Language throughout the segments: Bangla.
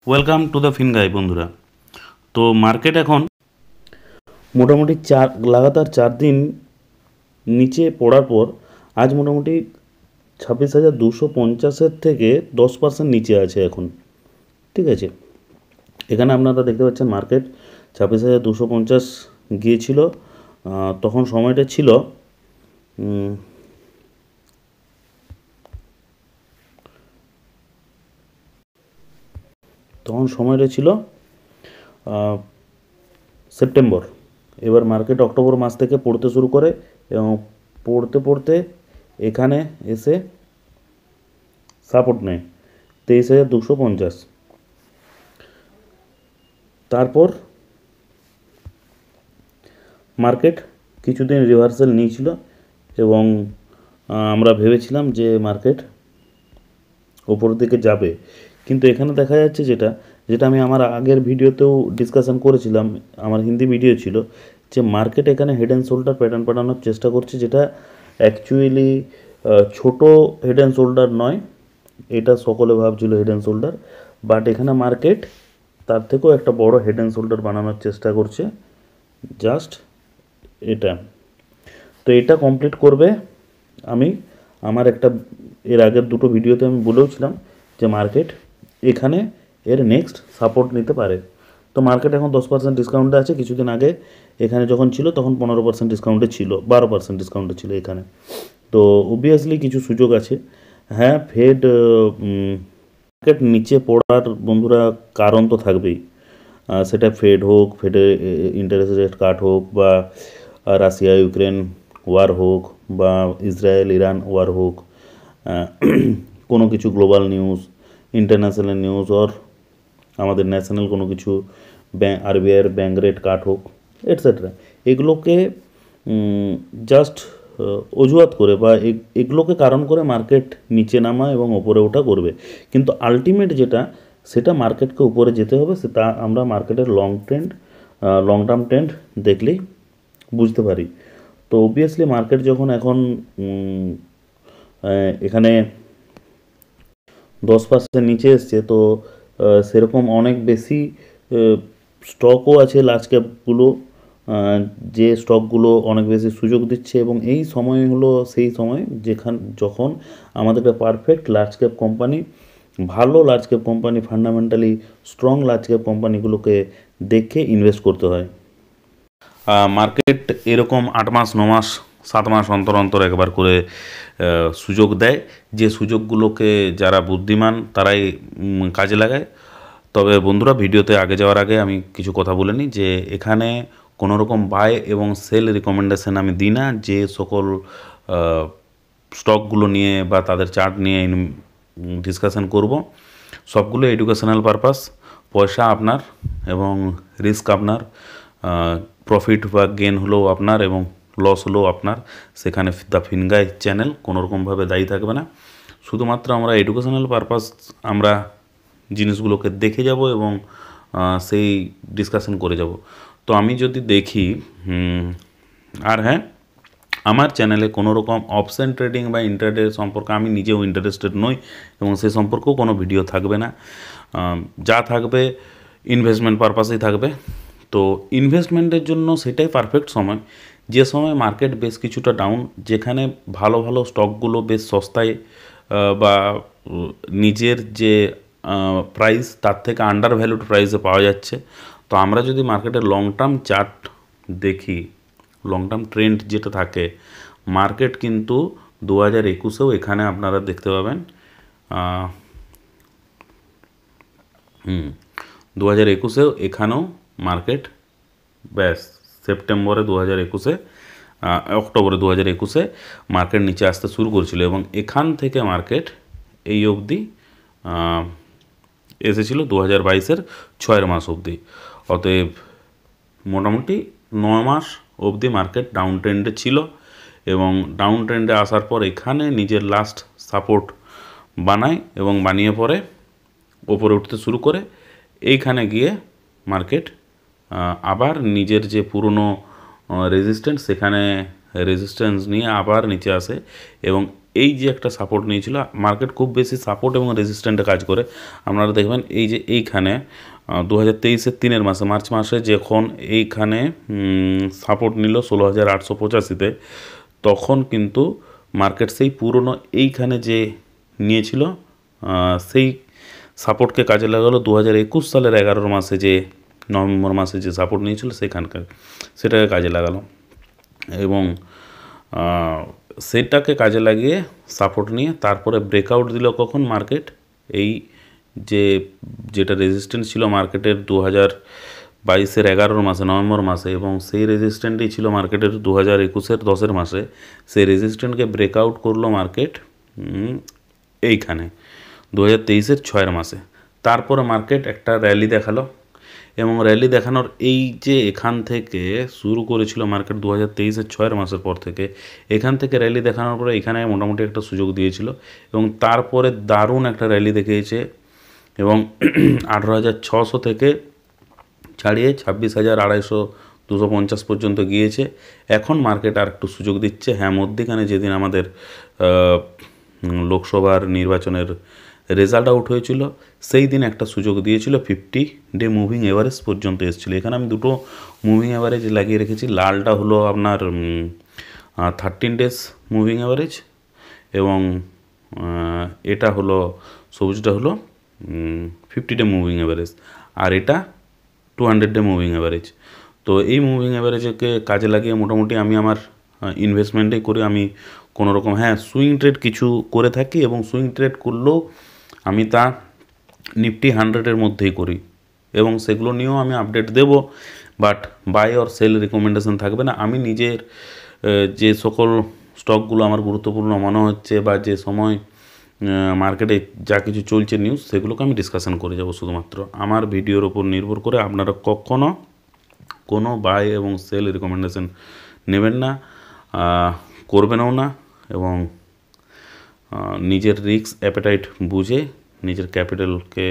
ওয়েলকাম টু দ্য ফিনগাই বন্ধুরা। তো মার্কেট এখন মোটামুটি লাগাতার 4 দিন নিচে পড়ার পর আজ মোটামুটি 26,250-এর থেকে 10% নিচে আছে এখন। ঠিক আছে, এখানে আপনারা দেখতে পাচ্ছেন মার্কেট 26,250 গিয়েছিল। তখন সময়টা ছিল সেপ্টেম্বর। এবার মার্কেট অক্টোবর মাস থেকে পড়তে শুরু করে এবং পড়তে পড়তে এখানে এসে সাপোর্ট নেয় 23,250। তারপর মার্কেট কিছুদিন রিভার্সাল নিয়েছিল এবং আমরা ভেবেছিলাম যে মার্কেট ওপরের দিকে যাবে, কিন্তু এখানে দেখা যাচ্ছে যেটা আমি আমার আগের ভিডিওতেও ডিসকাশন করেছিলাম, আমার হিন্দি ভিডিও ছিল, যে মার্কেট এখানে হেড অ্যান্ড শোল্ডার প্যাটার্ন পাঠানোর চেষ্টা করছে, যেটা অ্যাকচুয়ালি ছোট হেড অ্যান্ড শোল্ডার নয়। এটা সকলে ভাবছিল হেড অ্যান্ড শোল্ডার, বাট এখানে মার্কেট তার থেকেও একটা বড় হেড অ্যান্ড শোল্ডার বানানোর চেষ্টা করছে, জাস্ট এটা। তো এটা কমপ্লিট করবে। আমি আমার এর আগের দুটো ভিডিওতে আমি বলেওছিলাম যে মার্কেট এখানে এর নেক্সট সাপোর্ট নিতে পারে। তো মার্কেট এখন 10% ডিসকাউন্টে আছে। কিছুদিন আগে এখানে যখন ছিল তখন 15% ডিসকাউন্টে ছিল, 12% ডিসকাউন্টে ছিল এখানে। তো অবভিয়াসলি কিছু সুযোগ আছে। হ্যাঁ, ফেড মার্কেট নিচে পড়ার বন্ধুরা কারণ তো থাকবেই, সেটা ফেড হোক, ফেডের ইন্টারেস্ট রেট কাট হোক, বা রাশিয়া ইউক্রেন ওয়ার হোক, বা ইসরায়েল ইরান ওয়ার হোক, কোনো কিছু global news, international news, or আমাদের ন্যাশনাল কোনো কিছু আরবিআইয়ের ব্যাঙ্ক রেট কাট হোক, এটসেট্রা। এগুলোকে জাস্ট অজুহাত করে বা এগুলোকে কারণ করে মার্কেট নিচে নামা এবং ওপরে ওঠা করবে, কিন্তু আলটিমেট সেটা মার্কেটকে উপরে যেতে হবে, সেটা আমরা মার্কেটের লং টার্ম ট্রেন্ড দেখলেই বুঝতে পারি। তো অবভিয়াসলি মার্কেট যখন এখন এখানে 10% নিচে এসছে, তো সেরকম অনেক বেশি স্টকও আছে লার্জ ক্যাপগুলো, যে স্টকগুলো অনেক বেশি সুযোগ দিচ্ছে, এবং এই সময় হলো সেই সময় যখন আমাদেরকে পারফেক্ট লার্জ ক্যাপ কোম্পানি, ভালো large cap company, fundamentally strong large cap কোম্পানিগুলোকে দেখে ইনভেস্ট করতে হয়। মার্কেট এরকম 8 মাস 9 মাস 7 মাস অন্তর অন্তর একবার করে সুযোগ দেয়, যে সুযোগগুলোকে যারা বুদ্ধিমান তারাই কাজে লাগায়। তবে বন্ধুরা, ভিডিওতে আগে যাওয়ার আগে আমি কিছু কথা বলে নিই, যে এখানে কোনো রকম বাই এবং সেল রিকমেন্ডেশন আমি দিই না। যে সকল স্টকগুলো নিয়ে বা তাদের চার্ট নিয়ে ডিসকাশন করব, সবগুলো এডুকেশনাল পারপাস। পয়সা আপনার এবং রিস্ক আপনার, প্রফিট বা গেন হলেও আপনার এবং লস হলেও আপনার। সেখানে দ্য ফিনগাই চ্যানেল কোনোরকমভাবে দায়ী থাকবে না। শুধুমাত্র আমরা এডুকেশনাল পারপাস আমরা জিনিসগুলোকে দেখে যাব এবং সেই ডিসকাশন করে যাব। তো আমি যদি দেখি, আর হ্যাঁ, আমার চ্যানেলে কোনো রকম অপশন ট্রেডিং বা ইন্টারডে সম্পর্কে আমি নিজেও ইন্টারেস্টেড নই, এবং সে সম্পর্কেও কোনো ভিডিও থাকবে না। যা থাকবে ইনভেস্টমেন্ট পারপাসেই থাকবে। তো ইনভেস্টমেন্টের জন্য সেটাই পারফেক্ট সময়, যে সময় মার্কেট বেশ কিছুটা ডাউন, যেখানে ভালো ভালো স্টকগুলো বেশ সস্তায় বা নিজের যে প্রাইস তার থেকে আন্ডার ভ্যালুড প্রাইসে পাওয়া যাচ্ছে। তো আমরা যদি মার্কেটের লং টার্ম চার্ট দেখি, লং টার্ম ট্রেন্ড যেটা থাকে, মার্কেট কিন্তু 2021-এও এখানে আপনারা দেখতে পাবেন, 2021-এও এখানেও মার্কেট ব্যাস সেপ্টেম্বরে 2021-এ, অক্টোবরে 2021-এ মার্কেট নিচে আসতে শুরু করেছিল, এবং এখান থেকে মার্কেট এই অবধি এসেছিল 2022-এর 6 মাস অবধি। অতএব মোটামুটি 9 মাস অবধি মার্কেট ডাউন ট্রেন্ডে ছিল, এবং ডাউন ট্রেন্ডে আসার পর এখানে নিজের লাস্ট সাপোর্ট বানায় এবং বানিয়ে পরে ওপরে উঠতে শুরু করে। এইখানে গিয়ে মার্কেট আবার নিজের যে পুরনো রেজিস্ট্যান্স, সেখানে রেজিস্ট্যান্স নিয়ে আবার নিচে আসে, এবং এই যে একটা সাপোর্ট নিয়েছিল, মার্কেট খুব বেশি সাপোর্ট এবং রেজিস্ট্যান্টে কাজ করে। আপনারা দেখবেন এই যে এইখানে 2023-এর 3 মাসে মার্চ মাসে যখন এইখানে সাপোর্ট নিল 16,885-তে, তখন কিন্তু মার্কেট সেই পুরনো এইখানে যে নিয়েছিল সেই সাপোর্টকে কাজে লাগালো 2021 সালের 11 মাসে, যে নভেম্বর মাসে যে সাপোর্ট নিয়েছিল সেখানকার, সেটাকে কাজে লাগালো এবং সেটাকে কাজে লাগিয়ে সাপোর্ট নিয়ে তারপরে ব্রেকআউট দিল কখন মার্কেট, এই যেটা রেজিস্ট্যান্স ছিল মার্কেটের 2022-এর 11 মাসে নভেম্বর মাসে, এবং সেই রেজিস্ট্যান্টই ছিল মার্কেটের 2021-এর 10 মাসে। সেই রেজিস্ট্যান্টকে ব্রেকআউট করলো মার্কেট এইখানে 2023-এর 6 মাসে। তারপরে মার্কেট একটা র্যালি দেখালো এবং র্যালি দেখানোর এই যে এখান থেকে শুরু করেছিল মার্কেট 2023-এর 6 মাসের পর থেকে, এখান থেকে র্যালি দেখানোর পরে এখানে মোটামুটি একটা সুযোগ দিয়েছিল এবং তারপরে দারুণ একটা র্যালি দেখিয়েছে এবং 18,600 থেকে ছাড়িয়ে 26,250 পর্যন্ত গিয়েছে। এখন মার্কেট আর একটু সুযোগ দিচ্ছে। হ্যাঁ, মধ্যেখানে যেদিন আমাদের লোকসভার নির্বাচনের রেজাল্ট আউট হয়েছিল সেই দিন একটা সুযোগ দিয়েছিল, 50-ডে মুভিং এভারেজ পর্যন্ত এসেছিলো। এখানে আমি দুটো মুভিং এভারেজ লাগিয়ে রেখেছি। লালটা হলো আপনার 13 ডেজ মুভিং এভারেজ এবং এটা হলো সবুজটা হলো 50-ডে মুভিং এভারেজ, আর এটা 200-ডে মুভিং এভারেজ। তো এই মুভিং এভারেজকে কাজে লাগিয়ে মোটামুটি আমি আমার ইনভেস্টমেন্টেই করে আমি কোনো রকম সুইং ট্রেড কিছু করে থাকি এবং সুইং ট্রেড করলেও আমি তা নিফটি 100-এর মধ্যেই করি এবং সেগুলো নিয়েও আমি আপডেট দেব, but buy or sell recommendation থাকবে না। আমি নিজের যে সকল স্টকগুলো আমার গুরুত্বপূর্ণ মনে হচ্ছে বা যে সময় মার্কেটে যা কিছু চলছে নিউজ, সেগুলোকে আমি ডিসকাশন করে যাব শুধুমাত্র। আমার ভিডিওর ওপর নির্ভর করে আপনারা কখনো কোনো বাই এবং সেল রিকমেন্ডেশন নেবেন না, করবেনও না এবং নিজের রিস্ক অ্যাপেটাইট বুঝে নিজের ক্যাপিটালকে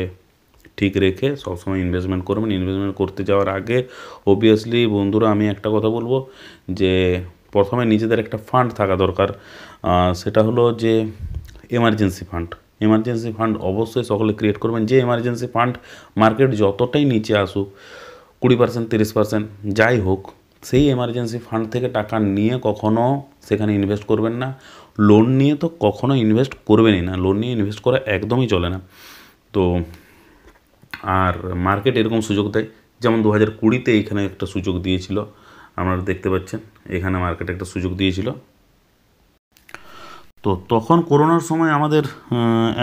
ঠিক রেখে সবসময় ইনভেস্টমেন্ট করবেন। ইনভেস্টমেন্ট করতে যাওয়ার আগে অবভিয়াসলি বন্ধুরা আমি একটা কথা বলবো যে প্রথমে নিজেদের একটা ফান্ড থাকা দরকার, সেটা হলো যে এমার্জেন্সি ফান্ড। এমার্জেন্সি ফান্ড অবশ্যই সকলে ক্রিয়েট করবেন। যে এমার্জেন্সি ফান্ড মার্কেট যতটাই নিচে আসুক, 20%, 30% যাই হোক, সেই এমার্জেন্সি ফান্ড থেকে টাকা নিয়ে কখনো সেখানে ইনভেস্ট করবেন না। লোন নিয়ে তো কখনো ইনভেস্ট করবেনই না, লোন নিয়ে ইনভেস্ট করা একদমই চলে না। তো আর মার্কেট এরকম সুযোগ দেয়, যেমন 2020-তে এইখানে একটা সুযোগ দিয়েছিল, আপনারা দেখতে পাচ্ছেন এখানে মার্কেট একটা সুযোগ দিয়েছিল। তো তখন করোনার সময় আমাদের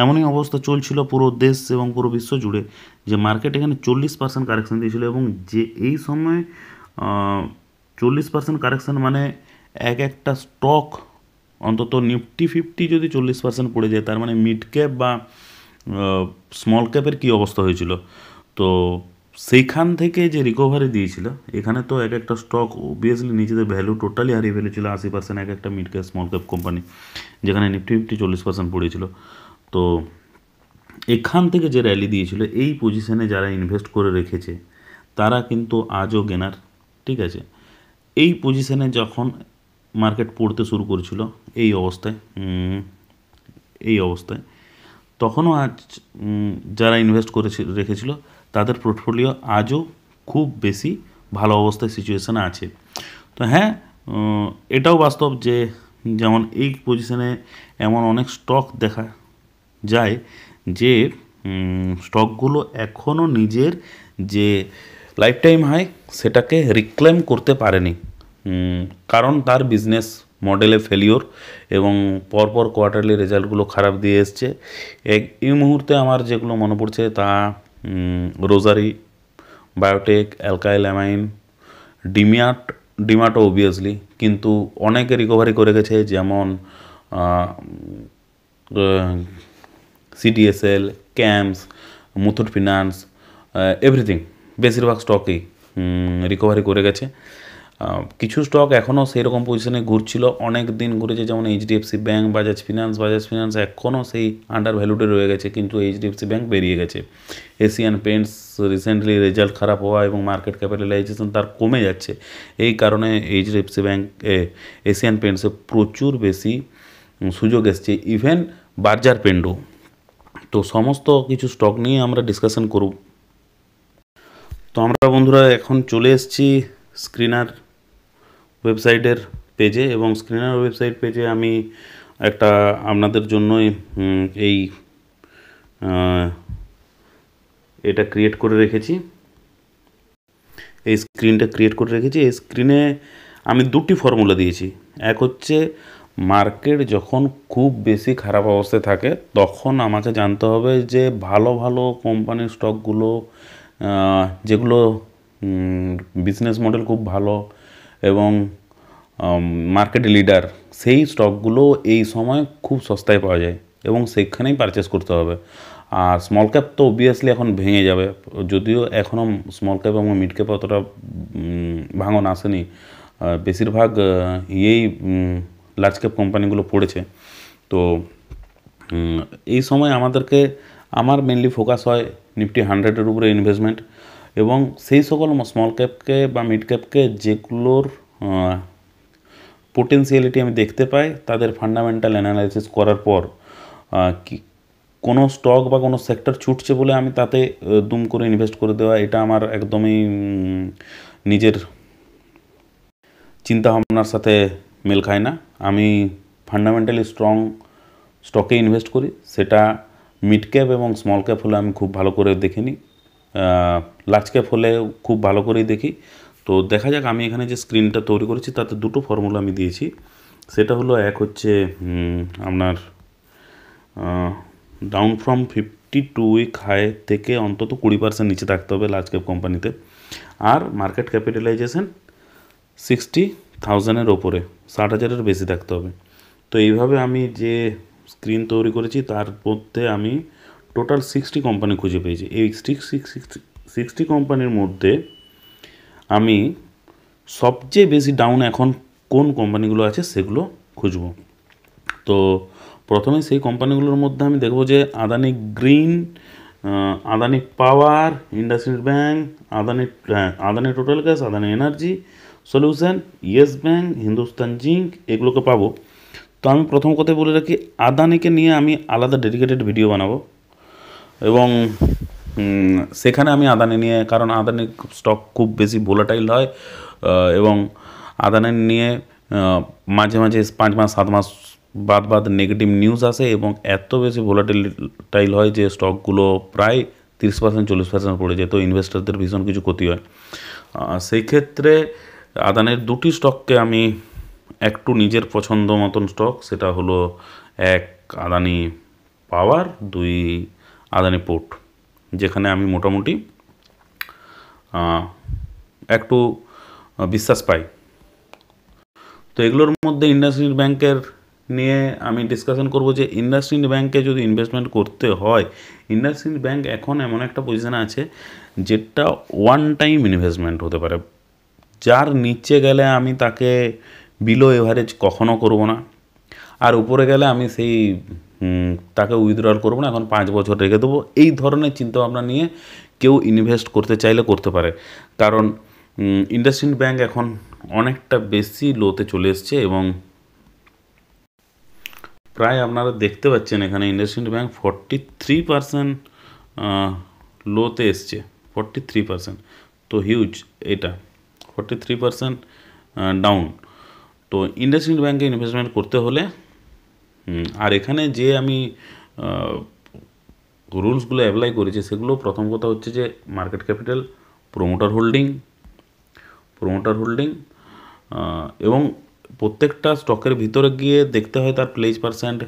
এমনই অবস্থা চলছিল পুরো দেশ এবং পুরো বিশ্ব জুড়ে যে মার্কেট এখানে 40% কারেকশান দিয়েছিল এবং যে এই সময় 40% কারেকশান মানে একটা স্টক অন্তত নিফটি 50 যদি 40% পড়ে যায়, তার মানে মিড ক্যাপ বা স্মল ক্যাপের কী অবস্থা হয়েছিল। তো সেইখান থেকে যে রিকভারি দিয়েছিল, এখানে তো একটা স্টক অবভিয়াসলি নিজেদের ভ্যালু টোটালি হারিয়ে ফেলেছিল 80%, একটা mid cap small cap company, যেখানে নিফটি 50 40% পড়েছিল। তো এখান থেকে যে র্যালি দিয়েছিল, এই পজিশনে যারা ইনভেস্ট করে রেখেছে তারা কিন্তু আজও গেনার, ঠিক আছে। এই পজিশনে যখন মার্কেট পড়তে শুরু করেছিল এই অবস্থায় তখনও আজ যারা ইনভেস্ট করে রেখেছিল তাদের পোর্টফোলিও আজও খুব বেশি ভালো অবস্থায় সিচুয়েশানে আছে। তো হ্যাঁ, এটাও বাস্তব যে যেমন এই পজিশনে এমন অনেক স্টক দেখা যায় যে স্টকগুলো এখনও নিজের যে লাইফ টাইম হাই সেটাকে রিক্লেম করতে পারেনি, কারণ তার বিজনেস মডেলে ফেলিওর এবং পরপর কোয়ার্টারলি রেজাল্টগুলো খারাপ দিয়ে এসছে। এই মুহূর্তে আমার যেগুলো মনে পড়ছে তা রোজারি বায়োটেক, অ্যালকাইল অ্যামাইন, ডিমাটো অবভিয়াসলি, কিন্তু অনেকে রিকভারি করে গেছে, যেমন CDSL, campus, Muthoot finance, everything, বেশিরভাগ স্টকেই রিকভারি করে গেছে। কিছু স্টক এখনও সেই রকম পজিশনে ঘুরছিল, অনেক দিন ঘুরেছে, যেমন এইচডিএফসি ব্যাঙ্ক, বাজাজ ফিনান্স এখনও সেই আন্ডার ভ্যালুডে রয়ে গেছে, কিন্তু এইচডিএফসি ব্যাঙ্ক বেরিয়ে গেছে। এশিয়ান পেন্টস রিসেন্টলি রেজাল্ট খারাপ হওয়া এবং মার্কেট ক্যাপিটালাইজেশন তার কমে যাচ্ছে, এই কারণে এইচডিএফসি ব্যাঙ্ক এশিয়ান পেন্টসে প্রচুর বেশি সুযোগ এসছে, ইভেন বার্জার পেন্ডো। তো সমস্ত কিছু স্টক নিয়ে আমরা ডিসকাশন করব। তো আমরা বন্ধুরা এখন চলে এসেছি স্ক্রিনার ওয়েবসাইটের পেজে, এবং স্ক্রিনার ওয়েবসাইট পেজে আমি একটা আপনাদের জন্যই এটা ক্রিয়েট করে রেখেছি, এই স্ক্রিনটা ক্রিয়েট করে রেখেছি। এই স্ক্রিনে আমি দুটি ফর্মুলা দিয়েছি। এক হচ্ছে মার্কেট যখন খুব বেশি খারাপ অবস্থায় থাকে তখন আমাকে জানতে হবে যে ভালো ভালো কোম্পানির স্টকগুলো, যেগুলো বিজনেস মডেল খুব ভালো এবং মার্কেট লিডার, সেই স্টকগুলো এই সময় খুব সস্তায় পাওয়া যায় এবং সেখানেই পারচেস করতে হবে। আর স্মল ক্যাপ তো অবভিয়াসলি এখন ভেঙে যাবে, যদিও এখনও স্মল ক্যাপ এবং মিড ক্যাপ অতটা ভাঙন আসেনি, বেশিরভাগ ইয়েই লার্জ ক্যাপ কোম্পানিগুলো পড়েছে। তো এই সময় আমার মেনলি ফোকাস হয় নিফটি 100-এর উপরে ইনভেস্টমেন্ট, এবং সেই সকল স্মল ক্যাপকে বা মিড ক্যাপকে যেগুলোর পোটেন্সিয়ালিটি আমি দেখতে পাই, তাদের ফান্ডামেন্টাল অ্যানালাইসিস করার পর কোনো স্টক বা কোনো সেক্টর ছুটছে বলে আমি তাতে দুম করে ইনভেস্ট করে দেওয়া, এটা আমার একদমই নিজের চিন্তাভাবনার সাথে মেল খায় না। আমি ফান্ডামেন্টালি স্ট্রং স্টকে ইনভেস্ট করি, সেটা মিড ক্যাপ এবং স্মল ক্যাপ হলে আমি খুব ভালো করে দেখে নিই, লার্জ ক্যাপ হলে খুব ভালো করেই দেখি। তো দেখা যাক, আমি এখানে যে স্ক্রিনটা তৈরি করেছি তাতে দুটো ফর্মুলা আমি দিয়েছি। সেটা হলো, এক হচ্ছে আপনার ডাউন ফ্রম 52 উইক হাই থেকে অন্তত 20% নিচে থাকতে হবে লার্জ ক্যাপ কোম্পানিতে, আর মার্কেট ক্যাপিটালাইজেশন 60,000-এর ওপরে, 60,000-এর বেশি থাকতে হবে। তো এইভাবে আমি যে স্ক্রিন তৈরি করেছি তার মধ্যে আমি টোটাল 60 কোম্পানি খুঁজে পেয়েছি। এই 60 কোম্পানির মধ্যে আমি সবচেয়ে বেশি ডাউন এখন কোন কোম্পানিগুলো আছে সেগুলো খুঁজব। তো প্রথমে সেই কোম্পানিগুলোর মধ্যে আমি দেখব যে Adani green, Adani power, IndusInd bank, Adani total gas, Adani energy solution, yes bank, Hindustan zinc, এগুলোকে পাবো। তো আমি প্রথম কথাই বলে রাখি, আদানিকে নিয়ে আমি আলাদা ডেডিকেটেড ভিডিও বানাবো, এবং সেখানে আমি আদানি নিয়ে, কারণ আদানি স্টক খুব বেশি ভোলাটাইল হয়, এবং আদানি নিয়ে মাঝে মাঝে 5 মাস 7 মাস বাদ নেগেটিভ নিউজ আসে, এবং এত বেশি ভোলাটাইল হয় যে স্টকগুলো প্রায় 30% 40% পড়ে যায়, তো ইনভেস্টারদের ভীষণ কিছু ক্ষতি হয়। সেই ক্ষেত্রে আদানির দুটি স্টককে আমি একটু নিজের পছন্দ মতন স্টক, সেটা হলো এক আদানি পাওয়ার, 2 আদানি পোর্ট, যেখানে আমি মোটামুটি একটু বিশ্বাস পাই। তো এগুলোর মধ্যে ইন্ডাসইন্ড ব্যাংকের নিয়ে আমি ডিসকাশন করব যে ইন্ডাসইন্ড ব্যাংকে যদি ইনভেস্টমেন্ট করতে হয়, ইন্ডাসইন্ড ব্যাংক এখন এমন একটা পজিশানে আছে যেটা ওয়ান টাইম ইনভেস্টমেন্ট হতে পারে, যার নিচে গেলে আমি তাকে বিলো এভারেজ কখনো করব না, আর উপরে গেলে আমি সেই তাকে উইথড্রল করবো না, এখন 5 বছর রেখে দেবো। এই ধরনের চিন্তাভাবনা নিয়ে কেউ ইনভেস্ট করতে চাইলে করতে পারে, কারণ ইন্ডাসইন্ড ব্যাংক এখন অনেকটা বেশি লোতে চলে এসছে, এবং প্রায় আপনারা দেখতে পাচ্ছেন এখানে ইন্ডাসইন্ড ব্যাংক 43% লোতে এসছে, 43%। তো হিউজ, এটা 43% ডাউন। তো ইন্ডাসইন্ড ব্যাংকে ইনভেস্টমেন্ট করতে হলে, আর এখানে যে আমি রুলসগুলো অ্যাপ্লাই করেছি সেগুলো, প্রথম কথা হচ্ছে যে মার্কেট ক্যাপিটাল, প্রোমোটার হোল্ডিং, এবং প্রত্যেকটা স্টকের ভিতরে গিয়ে দেখতে হয় তার pledge percent,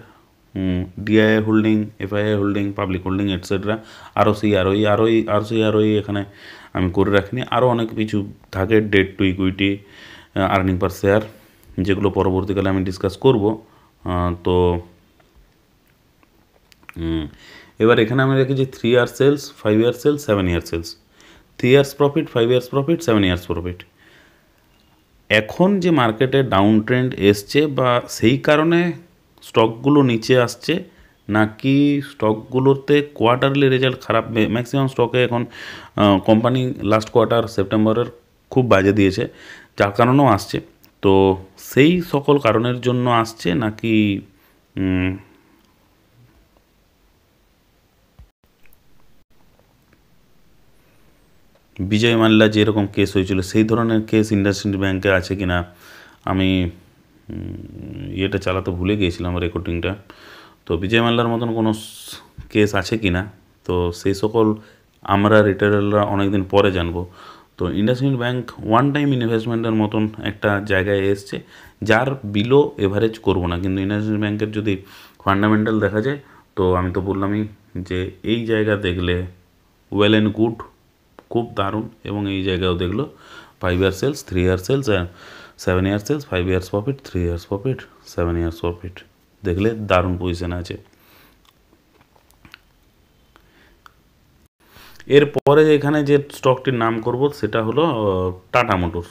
DII holding, FII holding, public holding etcetera, ROE এখানে আমি করে রাখিনি, আরও অনেক কিছু থাকে, debt to equity, earning per share, যেগুলো পরবর্তীকালে আমি ডিসকাস করব। তো এবার এখানে আমি রেখেছি 3 year sales, 5 year sales, 7 year sales, 3 years profit, 5 years profit, 7 years profit. এখন যে মার্কেটে ডাউন ট্রেন্ড এসছে, বা সেই কারণে স্টকগুলো নিচে আসছে, নাকি স্টকগুলোতে কোয়ার্টারলি রেজাল্ট খারাপ, ম্যাক্সিমাম স্টকে এখন কোম্পানি লাস্ট কোয়ার্টার সেপ্টেম্বরের খুব বাজে দিয়েছে, যার কারণেও আসছে। তো সেই সকল কারণের জন্য আসছে, নাকি বিজয় মাল্যা যেরকম কেস হয়েছিল সেই ধরনের কেস ইন্ডাসইন্ড ব্যাংকে আছে কিনা, আমি ইয়েটা চালাতে ভুলে গিয়েছিলাম রেকর্ডিংটা। তো বিজয় মাল্যার মতন কোনো কেস আছে কিনা, তো সেই সকল আমরা রিটেলাররা অনেকদিন পরে জানবো। তো ইন্ডাসইন্ড ব্যাংক ওয়ান টাইম ইনভেস্টমেন্টের মতন একটা জায়গায় এসছে, যার বিলো এভারেজ করব না। কিন্তু ইন্ডাসইন্ড ব্যাংকের যদি ফান্ডামেন্টাল দেখা যায়, তো আমি তো বললামই যে এই জায়গা দেখলে ওয়েল অ্যান্ড গুড, খুব দারুণ। এবং এই জায়গাও দেখলো 5 year sales, 3 year sales, 7 year sales, 5 years profit, 3 years profit, 7 years profit, দেখলে দারুণ পজিশন আছে। এরপরে এখানে যে স্টকটির নাম করব সেটা হলো টাটা মোটরস।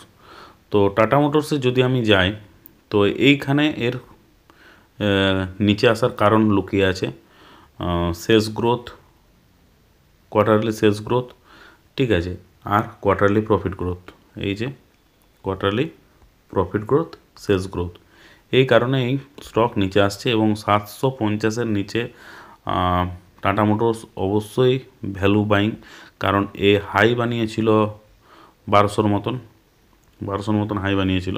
তো টাটা মোটরসে যদি আমি যাই, তো এইখানে এর নিচে আসার কারণ লুকিয়ে আছে sales growth, quarterly sales growth, ঠিক আছে, আর কোয়ার্টারলি প্রফিট গ্রোথ। এই যে quarterly profit growth, sales growth, এই কারণে এই স্টক নিচে আসছে। এবং 750-এর নিচে টাটা মোটরস অবশ্যই ভ্যালু বাইং, কারণ এ হাই বানিয়েছিল 1200-র মতন হাই বানিয়েছিল।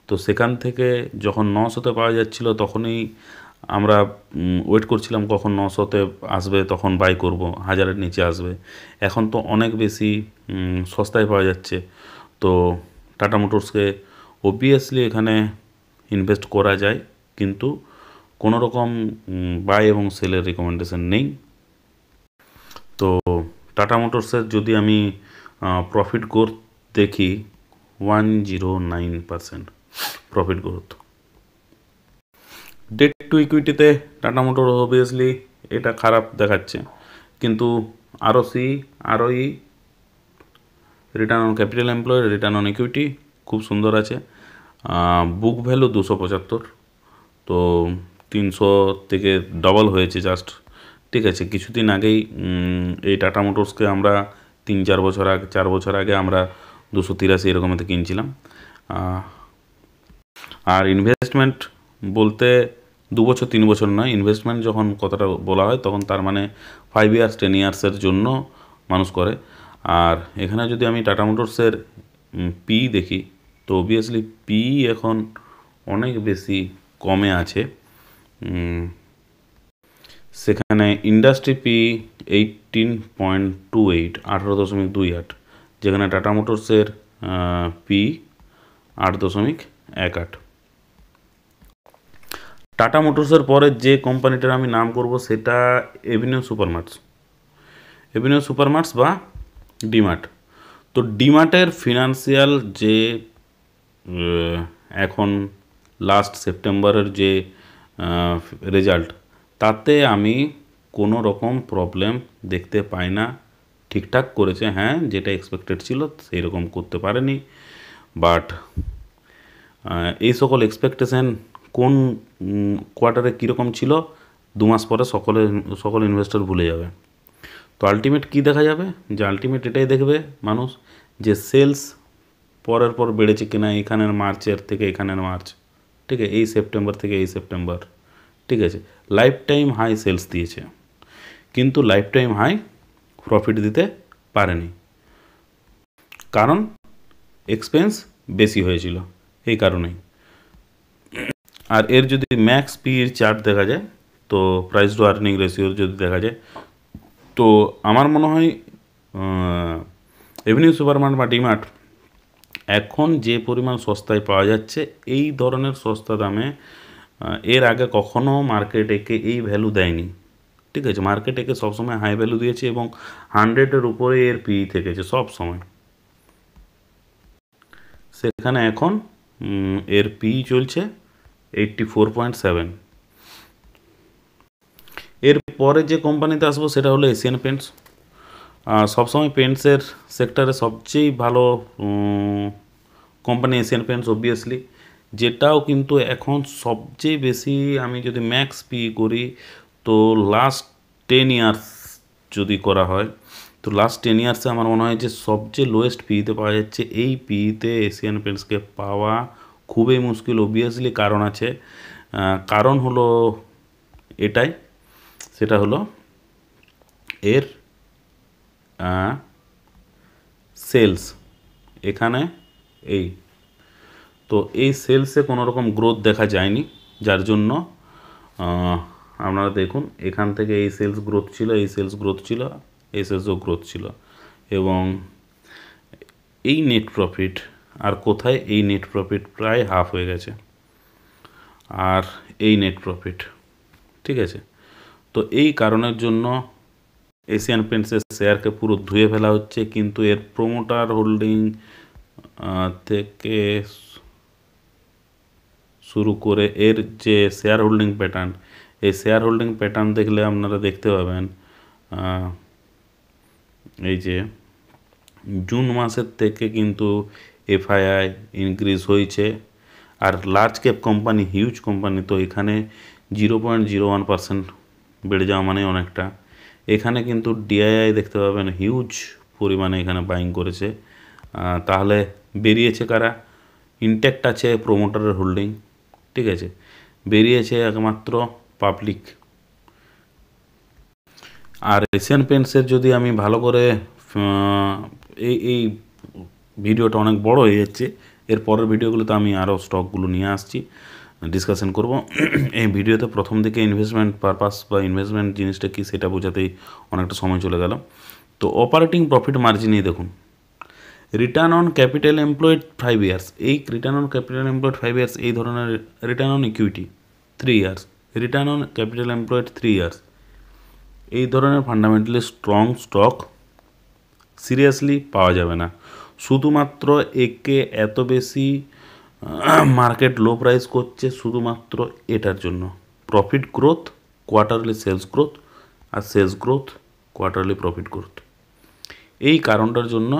তো সেখান থেকে যখন 900-তে পাওয়া যাচ্ছিল, তখনই আমরা ওয়েট করছিলাম কখন 900-তে আসবে, তখন বাই করব, 1000-এর নিচে আসবে। এখন তো অনেক বেশি সস্তায় পাওয়া যাচ্ছে। তো টাটা মোটরসকে অবভিয়াসলি এখানে ইনভেস্ট করা যায়, কিন্তু কোনো রকম বাই এবং সেলের রিকমেন্ডেশন নেই। তো টাটা মোটরসের যদি আমি প্রফিট গ্রোথ দেখি, 109% প্রফিট গ্রোথ। ডেট টু ইকুইটিতে টাটা মোটর অবভিয়াসলি এটা খারাপ দেখাচ্ছে, কিন্তু ROE, return on capital employed, return on equity খুব সুন্দর আছে। বুক ভ্যালু 275, তো 300 থেকে ডবল হয়েছে জাস্ট, ঠিক আছে। কিছুদিন আগেই এই টাটা মোটরসকে আমরা 4 বছর আগে আমরা 283 এরকমতে কিনছিলাম। আর ইনভেস্টমেন্ট বলতে 2 বছর 3 বছর নয়, ইনভেস্টমেন্ট যখন কথাটা বলা হয় তখন তার মানে 5 ইয়ার্স 10 ইয়ার্সের জন্য মানুষ করে। আর এখানে যদি আমি টাটা মোটরসের পি দেখি, তো অবভিয়াসলি পি এখন অনেক বেশি কমে আছে। সেখানে ইন্ডাস্ট্রি পি 18.28, 18.28, যেখানে টাটা মোটরসের পি 8.18। টাটা মোটরসের পরে যে কোম্পানিটার আমি নাম করব সেটা এভিনিউ সুপারমার্টস বা ডিমার্ট। তো ডিমার্টের ফিনান্সিয়াল যে এখন লাস্ট সেপ্টেম্বরের যে রেজাল্ট, তাতে আমি কোনো রকম প্রবলেম দেখতে পাই না। ঠিকঠাক করেছে, হ্যাঁ, যেটা এক্সপেক্টেড ছিল সেই রকম করতে পারেনি, বাট এই সকল এক্সপেকটেশন কোন কোয়ার্টারে কীরকম ছিল 2 মাস পরে সকল ইনভেস্টর ভুলে যাবে। তো আলটিমেট কী দেখা যাবে, যে আলটিমেট এটাই দেখবে মানুষ, যে সেলস পরের পর বেড়েছে কিনা, এখানের মার্চের থেকে এখানের মার্চ, ঠিক আছে, এই সেপ্টেম্বর থেকে এই সেপ্টেম্বর, ঠিক আছে। লাইফ টাইম হাই সেলস দিয়েছে, কিন্তু লাইফ টাইম হাই প্রফিট দিতে পারেনি, কারণ এক্সপেন্স বেশি হয়েছিল, এই কারণেই। আর এর যদি ম্যাক্স পির চার্ট দেখা যায়, তো প্রাইস টু আর্নিং রেশিওর যদি দেখা যায়, তো আমার মনে হয় এভিনিউ সুপারমার্ট বা ডিমার্ট এখন যে পরিমাণ সস্তায় পাওয়া যাচ্ছে, এই ধরনের সস্তা দামে এর আগে কখনো মার্কেট একে এই ভ্যালু দেয়নি, ঠিক আছে। মার্কেট একে সবসময় হাই ভ্যালু দিয়েছে এবং 100-এর উপরে এর পি থেকেছে সব সময়। সেখানে এখন এর পি চলছে 84.7। এরপরে যে কোম্পানিতে আসবো সেটা হলো এশিয়ান পেন্টস। সবসময় পেন্টসের সেক্টরে সবচেয়ে ভালো কোম্পানি এশিয়ান পেন্টস অবভিয়াসলি, যেটাও কিন্তু এখন সবচেয়ে বেশি, আমি যদি ম্যাক্স পি করি, তো লাস্ট 10 ইয়ার্স যদি করা হয়, তো লাস্ট 10 ইয়ার্সে আমার মনে হয় যে সবচেয়ে লোয়েস্ট পিতে পাওয়া যাচ্ছে। এই পিতে এশিয়ান পেন্টসকে পাওয়া খুবই মুশকিল। অবভিয়াসলি কারণ আছে, কারণ হলো এটাই, সেটা হলো এর সেলস এখানে এই, তো এই সেলসে কোনো রকম গ্রোথ দেখা যায়নি, যার জন্য আপনারা দেখুন এখান থেকে এই সেলস গ্রোথ ছিল, এই সেলস গ্রোথ ছিল, এই সেলসও গ্রোথ ছিল, এবং এই নেট প্রফিট আর কোথায়, এই নেট প্রফিট প্রায় হাফ হয়ে গেছে, আর এই নেট প্রফিট, ঠিক আছে। তো এই কারণের জন্য এশিয়ান পেন্টসের শেয়ারকে পুরো ধুয়ে ফেলা হচ্ছে, কিন্তু এর প্রোমোটার হোল্ডিং থেকে শুরু করে এর যে শেয়ার হোল্ডিং প্যাটার্ন, এই শেয়ার হোল্ডিং প্যাটার্ন দেখলে আপনারা দেখতে পাবেন এই যে জুন মাসের থেকে কিন্তু এফআইআই ইনক্রিজ হয়েছে, আর large cap company, huge company, তো এখানে 0.01% বেড়ে যাওয়া মানে অনেকটা। এখানে কিন্তু ডিআইআই দেখতে পাবেন হিউজ পরিমাণে এখানে বাইং করেছে, তাহলে বেরিয়েছে কারা? ইনট্যাক্ট আছে প্রোমোটারের হোল্ডিং, ঠিক আছে, বেরিয়েছে একমাত্র পাবলিক। আর এশিয়ান পেন্টসের যদি আমি ভালো করে এই ভিডিওটা অনেক বড় হয়ে যাচ্ছে, এর পরের ভিডিওগুলোতে আমি আরও স্টকগুলো নিয়ে আসছি, ডিসকাশন করব। এই ভিডিওতে প্রথম দিকে ইনভেস্টমেন্ট পারপাস বা ইনভেস্টমেন্ট জিনিসটা কী সেটা বোঝাতেই অনেকটা সময় চলে গেল। তো অপারেটিং প্রফিট মার্জিনই দেখুন, return on capital employed 5 years, এই return on capital employed 5 years, এই ধরনের return on equity 3 years, return on capital employed 3 years, এই ধরনের ফান্ডামেন্টালি স্ট্রং স্টক সিরিয়াসলি পাওয়া যাবে না। শুধুমাত্র একে এত বেশি মার্কেট লো প্রাইস করছে শুধুমাত্র এটার জন্য, profit growth, quarterly sales growth, আর sales growth quarterly profit growth, এই কারণটার জন্য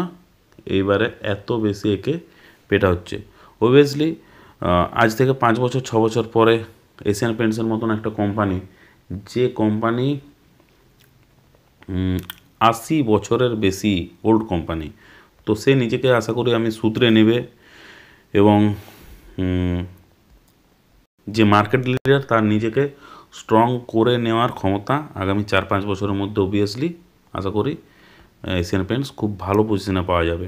এইবারে এত বেশি একে পেটা হচ্ছে। অবভিয়াসলি আজ থেকে 5 বছর 6 বছর পরে এশিয়ান পেন্টসের মতন একটা কোম্পানি, যে কোম্পানি 80 বছরের বেশি ওল্ড কোম্পানি, তো সে নিজেকে আশা করি আমি শুধরে নেবে, এবং যে মার্কেট লিডার তার নিজেকে স্ট্রং করে নেওয়ার ক্ষমতা আগামী 4-5 বছরের মধ্যে অবভিয়াসলি আশা করি এশিয়ান পেন্টস খুব ভালো পজিশনে পাওয়া যাবে।